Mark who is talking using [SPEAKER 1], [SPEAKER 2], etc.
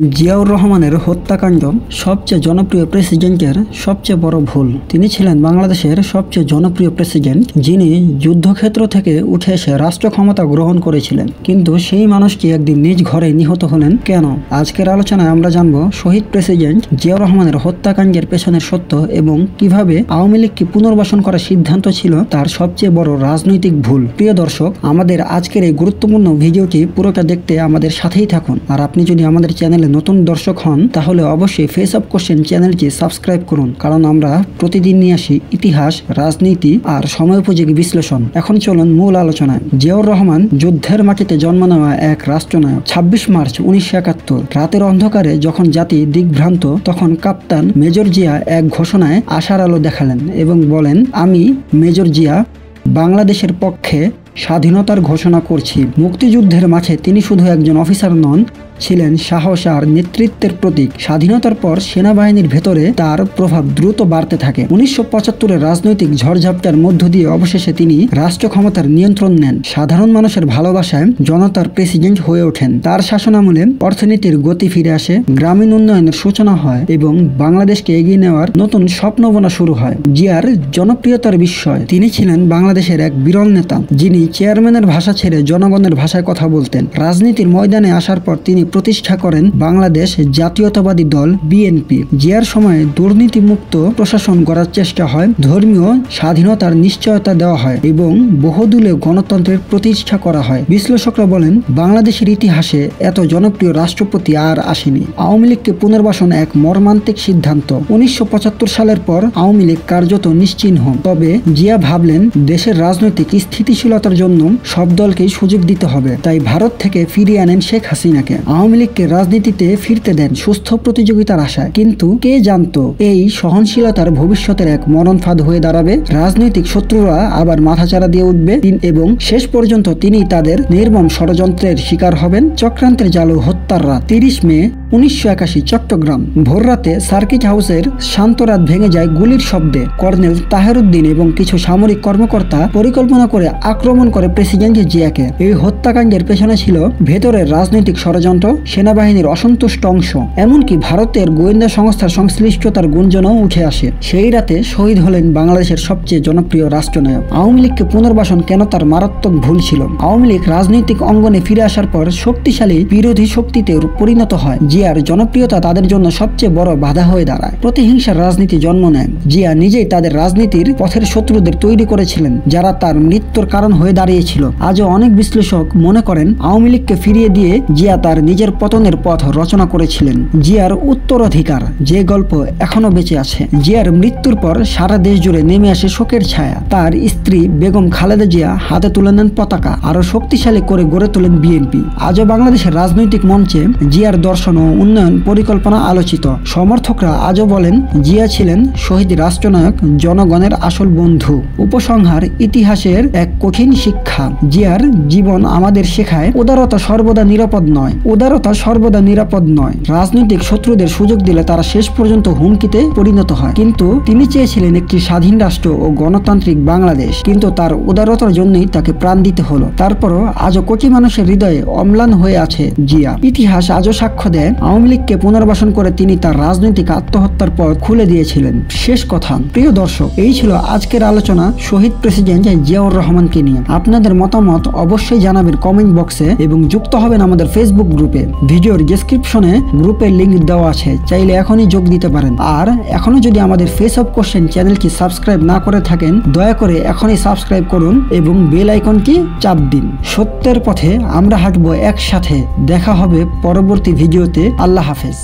[SPEAKER 1] জিয়াউর রহমানের হত্যাকাণ্ড সবচেয়ে জনপ্রিয় প্রেসিডেন্টের সবচেয়ে বড় ভুল। তিনি ছিলেন বাংলাদেশের সবচেয়ে জনপ্রিয় প্রেসিডেন্ট, যিনি যুদ্ধক্ষেত্র থেকে উঠে এসে রাষ্ট্র ক্ষমতা গ্রহণ করেছিলেন। কিন্তু সেই মানুষটি একদিন নিজ ঘরে নিহত হলেন কেন? আজকের আলোচনায় আমরা জানব শহীদ প্রেসিডেন্ট জিয়াউর রহমানের হত্যাকাণ্ডের পেছনের সত্য এবং কিভাবে আওয়ামী লীগকে পুনর্বাসন করার সিদ্ধান্ত ছিল তার সবচেয়ে বড় রাজনৈতিক ভুল। প্রিয় দর্শক, আমাদের আজকের এই গুরুত্বপূর্ণ ভিডিওটি পুরোটা দেখতে আমাদের সাথেই থাকুন। আর আপনি যদি আমাদের চ্যানেলে নতুন দর্শক হন তাহলে অবশ্যই ফেস অফ কোশ্চেন চ্যানেলটি সাবস্ক্রাইব করুন, কারণ আমরা প্রতিদিন নিয়ে আসি ইতিহাস, রাজনীতি আর সময়োপযোগী বিশ্লেষণ। এখন চলুন মূল আলোচনায়। জিয়াউর রহমান যুদ্ধের মাটিতে জন্ম নেওয়া এক রাষ্ট্রনায়ক। 26 মার্চ 1971 রাতের অন্ধকারে যখন জাতি দিগ্ভ্রান্ত, তখন কাপ্তান মেজর জিয়া এক ঘোষণায় আশার আলো দেখালেন এবং বলেন, আমি মেজর জিয়া বাংলাদেশের পক্ষে স্বাধীনতার ঘোষণা করছি। মুক্তিযুদ্ধের মাঠে তিনি শুধু একজন অফিসার নন, ছিলেন সাহস আর নেতৃত্বের প্রতীক। স্বাধীনতার পর সেনাবাহিনীর ভেতরে তার প্রভাব দ্রুত বাড়তে থাকে। 1975-এর রাজনৈতিক ঝড়ঝাপটার মধ্য দিয়ে অবশেষে তিনি রাষ্ট্র ক্ষমতার নিয়ন্ত্রণ নেন। সাধারণ মানুষের ভালোবাসায় জনতার প্রেসিডেন্ট হয়ে ওঠেন। তার শাসনামলে অর্থনীতির গতি ফিরে আসে, গ্রামীণ উন্নয়নের সূচনা হয় এবং বাংলাদেশকে এগিয়ে নেওয়ার নতুন স্বপ্নবনা শুরু হয়। জিয়ার জনপ্রিয়তার বিস্ময়। তিনি ছিলেন বাংলাদেশের এক বিরল নেতা, যিনি চেয়ারম্যানের ভাষা ছেড়ে জনগণের ভাষায় কথা বলতেন। রাজনীতির ময়দানে আসার পর তিনি প্রতিষ্ঠা করেন বাংলাদেশ জাতীয়তাবাদী দল বিএনপি। জিয়ার সময়ে দুর্নীতিমুক্ত প্রশাসন গড়ার চেষ্টা হয়, ধর্মীয় স্বাধীনতার নিশ্চয়তা দেওয়া হয় এবং বহুদলীয় গণতন্ত্রের প্রতিষ্ঠা করা হয়। বিশ্লেষকরা বলেন, বাংলাদেশের ইতিহাসে এত জনপ্রিয় রাষ্ট্রপতি আর আসেনি। আওয়ামী লীগকে পুনর্বাসন এক মর্মান্তিক সিদ্ধান্ত। 1975 সালের পর আওয়ামী লীগ কার্যত নিশ্চিহ্ন। তবে জিয়া ভাবলেন, দেশের রাজনৈতিক স্থিতিশীলতার জন্য সব দলকেই সুযোগ দিতে হবে। তাই ভারত থেকে ফিরিয়ে আনেন শেখ হাসিনাকে। আওয়ামী লীগকে রাজনীতিতে ফিরতে দেন সুস্থ প্রতিযোগিতার আশায়। কিন্তু কে জানতো এই সহনশীলতার ভবিষ্যতের এক মরণ ফাঁদ হয়ে দাঁড়াবে। রাজনৈতিক শত্রুরা আবার মাথাচাড়া দিয়ে উঠবে এবং শেষ পর্যন্ত তিনি তাদের নির্মম ষড়যন্ত্রের শিকার হবেন। চক্রান্তের জালে হত্যার রাত। 30 মে 1981 চট্টগ্রাম। ভোররাতে সার্কিট হাউসের শান্ত রাত ভেঙে যায় গুলির শব্দে। কর্নেল তাহেরউদ্দিন এবং কিছু সামরিক কর্মকর্তা পরিকল্পনা করে আক্রমণ করে প্রেসিডেন্ট জিয়াকে। এই হত্যাকাণ্ডের পেছনে ছিল ভেতরের রাজনৈতিক ষড়যন্ত্র, সেনাবাহিনীর অসন্তুষ্ট অংশ, এমনকি ভারতের গোয়েন্দা সংস্থার সংশ্লিষ্টতার গুঞ্জনও উঠে আসে। সেই রাতে শহীদ হলেন বাংলাদেশের সবচেয়ে জনপ্রিয় রাষ্ট্রনায়ক। আওয়ামী লীগকে পুনর্বাসন কেন তার মারাত্মক ভুল ছিল? আওয়ামী লীগ রাজনৈতিক অঙ্গনে ফিরে আসার পর শক্তিশালী বিরোধী শক্তিতে পরিণত হয়। জিয়ার জনপ্রিয়তা তাদের জন্য সবচেয়ে বড় বাধা হয়ে দাঁড়ায়। প্রতিহিংসার রাজনীতি জন্ম নেয়। জিয়া নিজেই তাদের রাজনীতির পথের শত্রুদের তৈরি করেছিলেন, যারা তার মৃত্যুর কারণ হয়ে দাঁড়িয়েছিল। আজও অনেক বিশ্লেষক মনে করেন আওয়ামী লীগকে ফিরিয়ে দিয়ে জিয়া তার নিজের পতনের পথ রচনা করেছিলেন। জিয়ার উত্তরাধিকার, যে গল্প এখনো বেঁচে আছে। জিয়ার মৃত্যুর পর সারা দেশ জুড়ে নেমে আসে শোকের ছায়া। তার স্ত্রী বেগম খালেদা জিয়া হাতে তুলে নেন পতাকা, আরো শক্তিশালী করে গড়ে তোলেন বিএনপি। আজও বাংলাদেশের রাজনৈতিক মঞ্চে জিয়ার দর্শন ও উন্নয়ন পরিকল্পনা আলোচিত। সমর্থকরা আজও বলেন, জিয়া ছিলেন শহীদ রাষ্ট্রনায়ক, জনগণের আসল বন্ধু। উপসংহার, ইতিহাসের এক কঠিন শিক্ষা। জিয়ার জীবন আমাদের শেখায় উদারতা সর্বদা নিরাপদ নয়। রাজনৈতিক শত্রুদের সুযোগ দিলে তারা শেষ পর্যন্ত হুমকিতে পরিণত হয়। কিন্তু তিনি চেয়েছিলেন একটি স্বাধীন রাষ্ট্র ও গণতান্ত্রিক বাংলাদেশ, কিন্তু তার উদারতার জন্যই তাকে প্রাণ দিতে হলো। তারপরও আজও কোটি মানুষের হৃদয়ে অম্লান হয়ে আছে জিয়া। ইতিহাস আজও সাক্ষ্য দেয়, আওয়ামী লীগকে পুনর্বাসন করে তিনি তার রাজনৈতিক আত্মহত্যার পথ খুলে দিয়েছিলেন। শেষ কথা, প্রিয় দর্শক, এই ছিল আজকের আলোচনা শহীদ প্রেসিডেন্ট জিয়াউর রহমানকে নিয়ে। আপনাদের মতামত অবশ্যই জানাবেন কমেন্ট বক্সে এবং যুক্ত হবেন আমাদের ফেসবুক গ্রুপে। ভিডিওর ডেসক্রিপশনে গ্রুপের লিংক দেওয়া আছে, চাইলে এখনই যোগ দিতে পারেন। আর এখনো যদি আমাদের ফেস অফ কোশ্চেন চ্যানেলটি সাবস্ক্রাইব না করে থাকেন, দয়া করে এখনই সাবস্ক্রাইব করুন এবং বেল আইকনটি চাপ দিন। সত্যের পথে আমরা হাঁটবো একসাথে। দেখা হবে পরবর্তী ভিডিওতে। আল্লাহ হাফেজ।